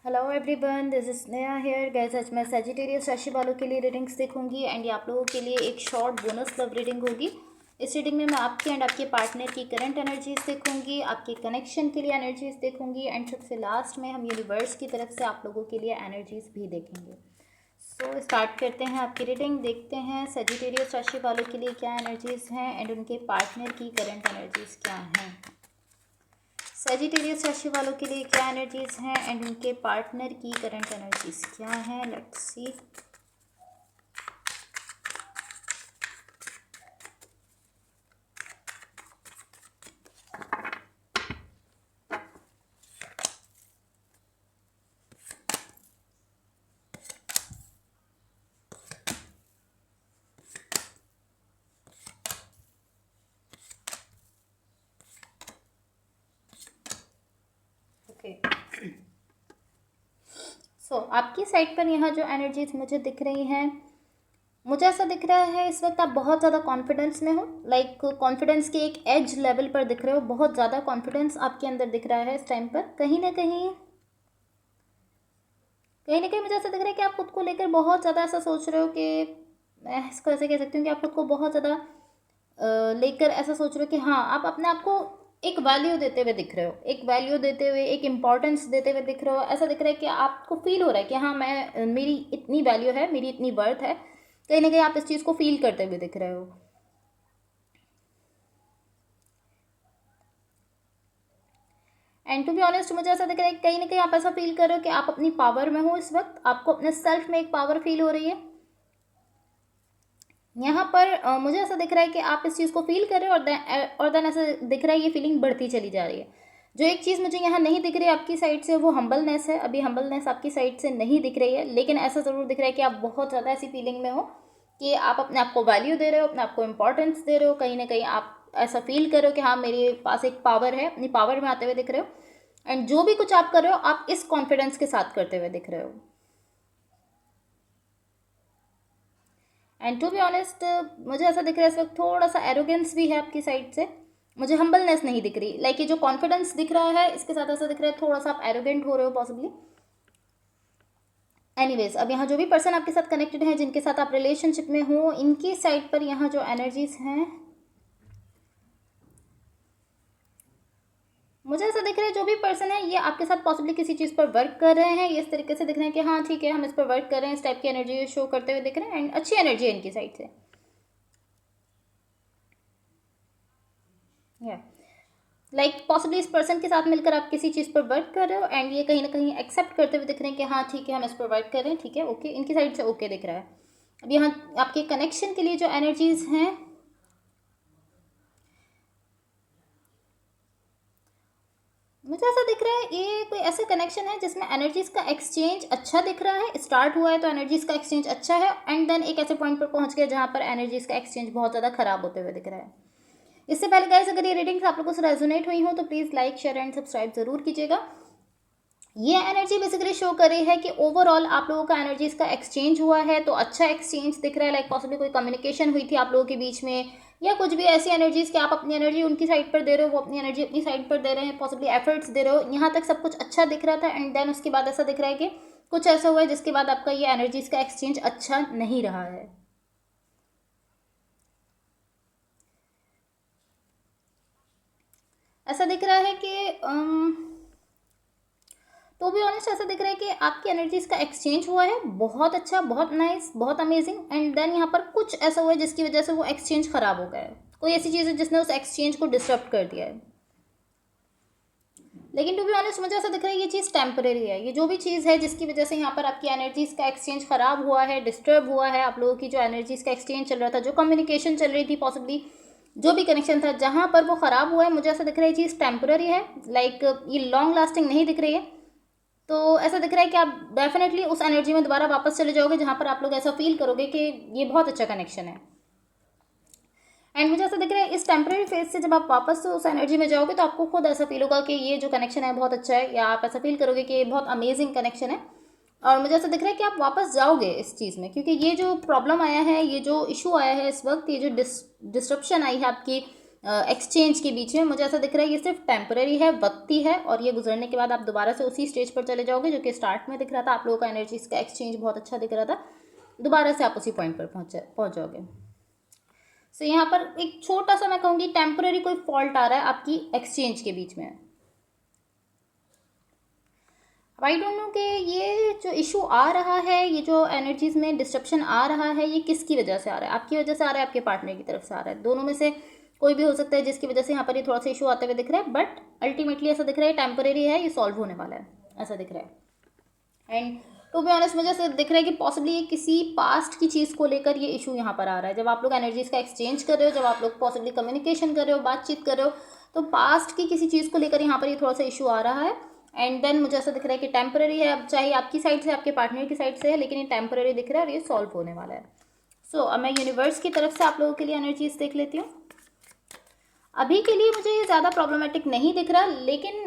Hello everyone, this is Sneha here. Guys, आज मैं Sagittarius राशि वालों के लिए रीडिंग्स देखूंगी एंड ये आप लोगों के लिए एक शॉर्ट बोनस लव रीडिंग होगी। इस रीडिंग में मैं आपके एंड आपके पार्टनर की करंट एनर्जीज देखूंगी, आपके कनेक्शन के लिए एनर्जीज देखूंगी एंड सबसे लास्ट में हम यूनिवर्स की तरफ से आप लोगों के लिए एनर्जीज भी देखेंगे। सो स्टार्ट करते हैं आपकी रीडिंग। देखते हैं सजिटेरियस राशि वालों के लिए क्या एनर्जीज हैं एंड उनके पार्टनर की करंट एनर्जीज क्या हैं। सजिटेरियस राशि वालों के लिए क्या एनर्जीज हैं एंड उनके पार्टनर की करंट एनर्जीज क्या हैं। Let's see. आपकी साइड पर यहाँ जो एनर्जीज मुझे दिख रही हैं, मुझे ऐसा दिख रहा है इस वक्त आप बहुत ज़्यादा कॉन्फिडेंस में हो। लाइक कॉन्फिडेंस के एक एज लेवल पर दिख रहे हो। बहुत ज़्यादा कॉन्फिडेंस आपके अंदर दिख रहा है इस टाइम पर। कहीं ना कहीं मुझे ऐसा दिख रहा है कि आप खुद को लेकर बहुत ज़्यादा ऐसा सोच रहे हो कि मैं इसको ऐसे कह सकती हूँ कि आप खुद को बहुत ज़्यादा लेकर ऐसा सोच रहे हो कि हाँ, आप अपने आप को एक वैल्यू देते हुए दिख रहे हो, एक वैल्यू देते हुए, एक इम्पॉर्टेंस देते हुए दिख रहे हो। ऐसा दिख रहा है कि आपको फील हो रहा है कि हाँ, मैं मेरी इतनी वैल्यू है, मेरी इतनी वर्थ है। कहीं ना कहीं आप इस चीज़ को फील करते हुए दिख रहे हो। एंड टू बी ऑनेस्ट, मुझे ऐसा दिख रहा है कि कहीं ना कहीं आप ऐसा फील कर रहे हो कि आप अपनी पावर में हो इस वक्त। आपको अपने सेल्फ में एक पावर फील हो रही है। यहाँ पर मुझे ऐसा दिख रहा है कि आप इस चीज़ को फील कर रहे हो और देन ऐसा दिख रहा है ये फीलिंग बढ़ती चली जा रही है। जो एक चीज़ मुझे यहाँ नहीं दिख रही है आपकी साइड से, वो हम्बलनेस है। अभी हम्बलनेस आपकी साइड से नहीं दिख रही है, लेकिन ऐसा ज़रूर दिख रहा है कि आप बहुत ज़्यादा ऐसी फीलिंग में हो कि आप अपने आप को वैल्यू दे रहे हो, अपने आप को इम्पोर्टेंस दे रहे हो। कहीं ना कहीं आप ऐसा फील कर रहे हो कि हाँ, मेरे पास एक पावर है, अपनी पावर में आते हुए दिख रहे हो। एंड जो भी कुछ आप कर रहे हो, आप इस कॉन्फिडेंस के साथ करते हुए दिख रहे हो। एंड टू बी ऑनेस्ट, मुझे ऐसा दिख रहा है इस वक्त थोड़ा सा एरोगेंस भी है आपकी साइड से। मुझे हम्बलनेस नहीं दिख रही। लाइक ये जो कॉन्फिडेंस दिख रहा है, इसके साथ ऐसा दिख रहा है थोड़ा सा आप एरोगेंट हो रहे हो पॉसिबली। एनीवेज, अब यहाँ जो भी पर्सन आपके साथ कनेक्टेड है, जिनके साथ आप रिलेशनशिप में हो, इनकी साइड पर यहाँ जो एनर्जीज हैं, मुझे ऐसा दिख रहा है जो भी पर्सन है ये आपके साथ पॉसिबली किसी चीज़ पर वर्क कर रहे हैं। ये इस तरीके से दिख रहे हैं कि हाँ ठीक है, हम इस पर वर्क कर रहे हैं। इस टाइप की एनर्जी शो करते हुए दिख रहे हैं एंड अच्छी एनर्जी है इनकी साइड से। या लाइक पॉसिबली इस पर्सन के साथ मिलकर आप किसी चीज़ पर वर्क कर रहे हो एंड ये कहीं ना कहीं एक्सेप्ट करते हुए दिख रहे हैं कि हाँ ठीक है, हम इस पर वर्क कर रहे हैं। ठीक है, ओके, इनकी साइड से ओके दिख रहा है। अब यहाँ आपके कनेक्शन के लिए जो एनर्जीज हैं, मुझे ऐसा दिख रहा है ये कोई ऐसा कनेक्शन है जिसमें एनर्जीज का एक्सचेंज अच्छा दिख रहा है। स्टार्ट हुआ है तो एनर्जीज का एक्सचेंज अच्छा है एंड देन एक ऐसे पॉइंट पर पहुंच गया जहां पर एनर्जीज का एक्सचेंज बहुत ज़्यादा खराब होते हुए दिख रहा है। इससे पहले गाइस, अगर ये रीडिंग्स आप लोगों से रेजोनेट हुई हो तो please like, share and subscribe जरूर कीजिएगा। ये एनर्जी बेसिकली शो कर रही है कि ओवरऑल आप लोगों का एनर्जीज का एक्सचेंज हुआ है, तो अच्छा एक्सचेंज दिख रहा है। लाइक पॉसिबली कोई कम्युनिकेशन हुई थी आप लोगों के बीच में, या कुछ भी ऐसी एनर्जीज कि आप अपनी एनर्जी उनकी साइड पर दे रहे हो, वो अपनी एनर्जी अपनी साइड पर दे रहे हैं, पॉसिबली एफर्ट्स दे रहे हो। यहाँ तक सब कुछ अच्छा दिख रहा था एंड देन उसके बाद ऐसा दिख रहा है कि कुछ ऐसा हुआ है जिसके बाद आपका ये एनर्जीज का एक्सचेंज अच्छा नहीं रहा है। ऐसा दिख रहा है कि तो भी ऑनेस्ट ऐसा दिख रहा है कि आपकी एनर्जीज का एक्सचेंज हुआ है, बहुत अच्छा, बहुत नाइस, बहुत अमेजिंग। एंड देन यहाँ पर कुछ ऐसा हुआ है जिसकी वजह से वो एक्सचेंज खराब हो गया है। कोई ऐसी चीज़ है जिसने उस एक्सचेंज को डिस्टर्ब कर दिया है। लेकिन टू बी ऑनेस्ट, मुझे ऐसा दिख रहा है ये चीज़ टेम्परेरी है। ये जो भी चीज़ है जिसकी वजह से यहाँ पर आपकी एनर्जीज का एक्सचेंज खराब हुआ है, डिस्टर्ब हुआ है, आप लोगों की जो एनर्जीज का एक्सचेंज चल रहा था, जो कम्युनिकेशन चल रही थी, पॉसिबली जो भी कनेक्शन था, जहाँ पर वो खराब हुआ है, मुझे ऐसा दिख रहा है ये चीज़ टेम्परेरी है। लाइक ये लॉन्ग लास्टिंग नहीं दिख रही है। तो ऐसा दिख रहा है कि आप डेफिनेटली उस एनर्जी में दोबारा वापस चले जाओगे जहाँ पर आप लोग ऐसा फील करोगे कि ये बहुत अच्छा कनेक्शन है। एंड मुझे ऐसा दिख रहा है इस टेम्परेरी फेज से जब आप वापस उस एनर्जी में जाओगे तो आपको खुद ऐसा फील होगा कि ये जो कनेक्शन है बहुत अच्छा है, या आप ऐसा फील करोगे कि ये बहुत अमेजिंग कनेक्शन है। और मुझे ऐसा दिख रहा है कि आप वापस जाओगे इस चीज़ में, क्योंकि ये जो प्रॉब्लम आया है, ये जो इशू आया है इस वक्त, ये जो डिस्ट्रप्शन आई है आपकी एक्सचेंज के बीच में मुझे ऐसा दिख रहा है ये सिर्फ टेम्पररी है, वक्ती है, और ये गुजरने के बाद आप दोबारा से उसी स्टेज पर चले जाओगे जो कि स्टार्ट में दिख रहा था। आप लोगों का एनर्जीज का एक्सचेंज बहुत अच्छा दिख रहा था, दोबारा से आप उसी पॉइंट पर पहुँच जाओगे। सो यहाँ पर एक छोटा सा मैं कहूँगी टेम्पररी कोई फॉल्ट आ रहा है आपकी एक्सचेंज के बीच में। आई डोंट नो कि ये जो इशू आ रहा है, ये जो एनर्जीज में डिस्ट्रप्शन आ रहा है, ये किसकी वजह से आ रहा है? आपकी वजह से आ रहा है, आपके पार्टनर की तरफ से आ रहा है? दोनों में से कोई भी हो सकता है जिसकी वजह से यहाँ पर ये थोड़ा सा इशू आते हुए दिख रहा है, बट अल्टीमेटली ऐसा दिख रहा है टेम्पररी है, ये सॉल्व होने वाला है, ऐसा दिख रहा है। एंड टू बी ऑनेस्ट मुझे ऐसा दिख रहा है कि पॉसिबली ये किसी पास्ट की चीज़ को लेकर ये इशू यहाँ पर आ रहा है। जब आप लोग एनर्जीज का एक्सचेंज कर रहे हो, जब आप लोग पॉसिबली कम्युनिकेशन कर रहे हो, बातचीत कर रहे हो, तो पास्ट की किसी चीज़ को लेकर यहाँ पर ये थोड़ा सा इशू आ रहा है। एंड देन मुझे ऐसा दिख रहा है कि टेम्पररी है, अब चाहे आपकी साइड से आपके पार्टनर की साइड से है, लेकिन ये टेम्पररी दिख रहा है और ये सॉल्व होने वाला है। सो अब मैं यूनिवर्स की तरफ से आप लोगों के लिए एनर्जीज देख लेती हूँ। अभी के लिए मुझे ये ज़्यादा प्रॉब्लमेटिक नहीं दिख रहा, लेकिन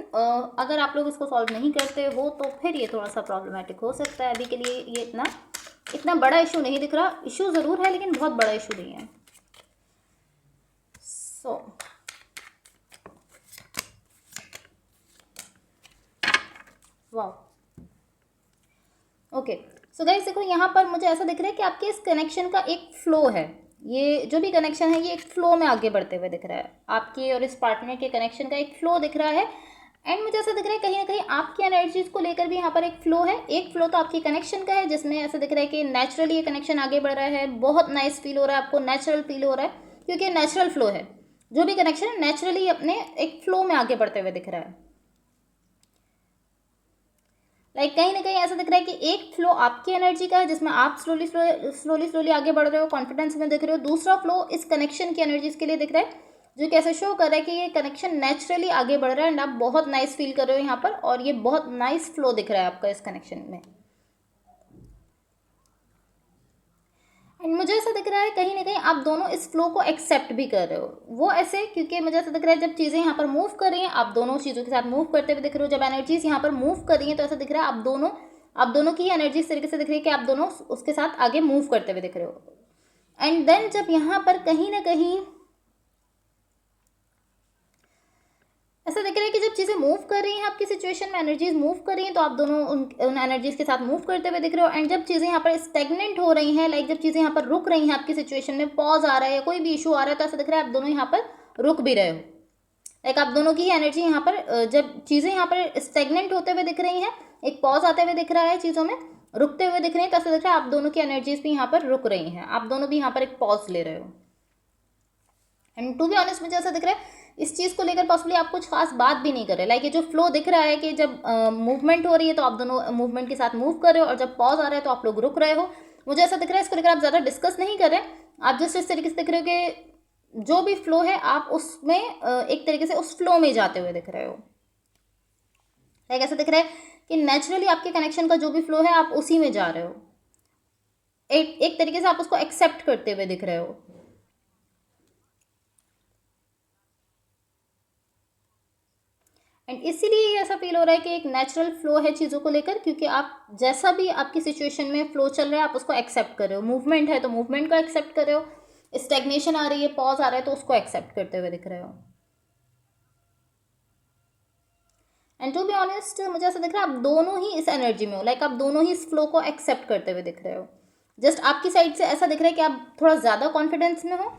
अगर आप लोग इसको सॉल्व नहीं करते हो तो फिर ये थोड़ा सा प्रॉब्लमेटिक हो सकता है। अभी के लिए ये इतना बड़ा इशू नहीं दिख रहा, इशू ज़रूर है लेकिन बहुत बड़ा इशू नहीं है। सो वाह, ओके। सो गाइस देखो यहाँ पर मुझे ऐसा दिख रहा है कि आपके इस कनेक्शन का एक फ्लो है, ये जो भी कनेक्शन है ये एक फ्लो में आगे बढ़ते हुए दिख रहा है। आपके और इस पार्टनर के कनेक्शन का एक फ्लो दिख रहा है। एंड मुझे ऐसा दिख रहा है कहीं ना कहीं आपकी एनर्जीज को लेकर भी यहाँ पर एक फ्लो है। एक फ्लो तो आपके कनेक्शन का है जिसमें ऐसा दिख रहा है कि नेचुरली ये कनेक्शन आगे बढ़ रहा है, बहुत नाइस फील हो रहा है आपको, नेचुरल फील हो रहा है, क्योंकि नेचुरल फ्लो है। जो भी कनेक्शन है नेचुरली अपने एक फ्लो में आगे बढ़ते हुए दिख रहा है। कहीं ना कहीं ऐसा दिख रहा है कि एक फ्लो आपकी एनर्जी का है जिसमें आप स्लोली आगे बढ़ रहे हो, कॉन्फिडेंस में दिख रहे हो। दूसरा फ्लो इस कनेक्शन की एनर्जीज के लिए दिख रहा है जो कैसे शो कर रहा है कि ये कनेक्शन नेचुरली आगे बढ़ रहा है एंड आप बहुत नाइस फील कर रहे हो यहाँ पर, और ये बहुत नाइस फ्लो दिख रहा है आपका इस कनेक्शन में। एंड मुझे ऐसा दिख रहा है कहीं ना कहीं आप दोनों इस फ्लो को एक्सेप्ट भी कर रहे हो। वो ऐसे क्योंकि मुझे ऐसा दिख रहा है जब चीज़ें यहाँ पर मूव कर रही हैं, आप दोनों चीज़ों के साथ मूव करते हुए दिख रहे हो। जब एनर्जीज यहाँ पर मूव कर रही हैं तो ऐसा दिख रहा है आप दोनों की एनर्जी इस तरीके से दिख रही है कि आप दोनों उसके साथ आगे मूव करते हुए दिख रहे हो। एंड देन जब यहाँ पर कहीं ना कहीं ऐसा दिख रहा है कि जब चीज़ें मूव कर रही हैं आपकी सिचुएशन में, एनर्जीज मूव कर रही हैं, तो आप दोनों उन एनर्जीज के साथ मूव करते हुए दिख रहे हो। एंड जब चीज़ें यहाँ पर स्टेगनेंट हो रही हैं, जब चीज़ें यहाँ पर रुक रही हैं आपकी सिचुएशन में, पॉज आ रहा है या कोई भी इशू आ रहा है, तो ऐसा दिख रहा है आप दोनों यहाँ पर रुक भी रहे हो। आप दोनों की एनर्जी यहाँ पर जब चीज़ें यहाँ पर स्टेगनेंट होते हुए दिख रही हैं, एक पॉज आते हुए दिख रहा है, चीज़ों में रुकते हुए दिख रही हैं, तो ऐसा दिख रहा है आप दोनों की एनर्जीज भी यहाँ पर रुक रही हैं, आप दोनों भी यहाँ पर एक पॉज ले रहे हो। एंड टू बी ऑनेस्ट मुझे ऐसा दिख रहा है इस चीज़ को लेकर पॉसिबली आप कुछ खास बात भी नहीं कर रहे। ये जो फ्लो दिख रहा है कि जब मूवमेंट हो रही है तो आप दोनों मूवमेंट के साथ मूव कर रहे हो, और जब पॉज आ रहा है तो आप लोग रुक रहे हो। मुझे ऐसा दिख रहा है इसको लेकर आप ज़्यादा डिस्कस नहीं कर रहे, आप जस्ट इस तरीके से दिख रहे हो कि जो भी फ्लो है आप उसमें एक तरीके से उस फ्लो में जाते हुए दिख रहे हो। ऐसा दिख रहा है कि नेचुरली आपके कनेक्शन का जो भी फ्लो है आप उसी में जा रहे हो, एक तरीके से आप उसको एक्सेप्ट करते हुए दिख रहे हो। एंड इसीलिए ऐसा फील हो रहा है कि एक नेचुरल फ्लो है चीज़ों को लेकर, क्योंकि आप जैसा भी आपकी सिचुएशन में फ्लो चल रहा है आप उसको एक्सेप्ट कर रहे हो। मूवमेंट है तो मूवमेंट को एक्सेप्ट कर रहे हो, स्टैग्नेशन आ रही है, पॉज आ रहा है, तो उसको एक्सेप्ट करते हुए दिख रहे हो। एंड टू बी ऑनेस्ट मुझे ऐसा दिख रहा है आप दोनों ही इस एनर्जी में हो, आप दोनों ही इस फ्लो को एक्सेप्ट करते हुए दिख रहे हो। जस्ट आपकी साइड से ऐसा दिख रहा है कि आप थोड़ा ज़्यादा कॉन्फिडेंस में हो,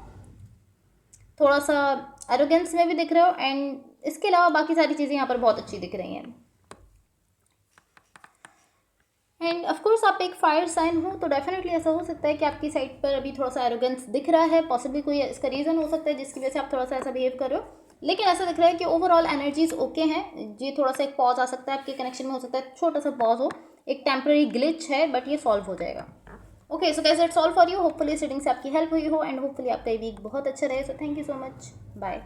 थोड़ा सा एरोगेंस में भी दिख रहे हो, एंड इसके अलावा बाकी सारी चीज़ें यहाँ पर बहुत अच्छी दिख रही हैं। एंड ऑफकोर्स आप एक फायर साइन हो तो डेफिनेटली ऐसा हो सकता है कि आपकी साइड पर अभी थोड़ा सा एरोगेंस दिख रहा है, पॉसिबली कोई इसका रीज़न हो सकता है जिसकी वजह से आप थोड़ा सा ऐसा बिहेव कर रहे हो। लेकिन ऐसा दिख रहा है कि ओवरऑल एनर्जीज ओके हैं। ये थोड़ा सा एक पॉज आ सकता है आपके कनेक्शन में, हो सकता है छोटा सा पॉज हो, एक टेम्पररी ग्लिच है, बट ये सॉल्व हो जाएगा। Okay, so guys that's all for you. Hopefully इस रीडिंग से आपकी हेल्प हुई हो एंड होपफुली आपका ये वीक बहुत अच्छा रहे। So thank you so much, bye.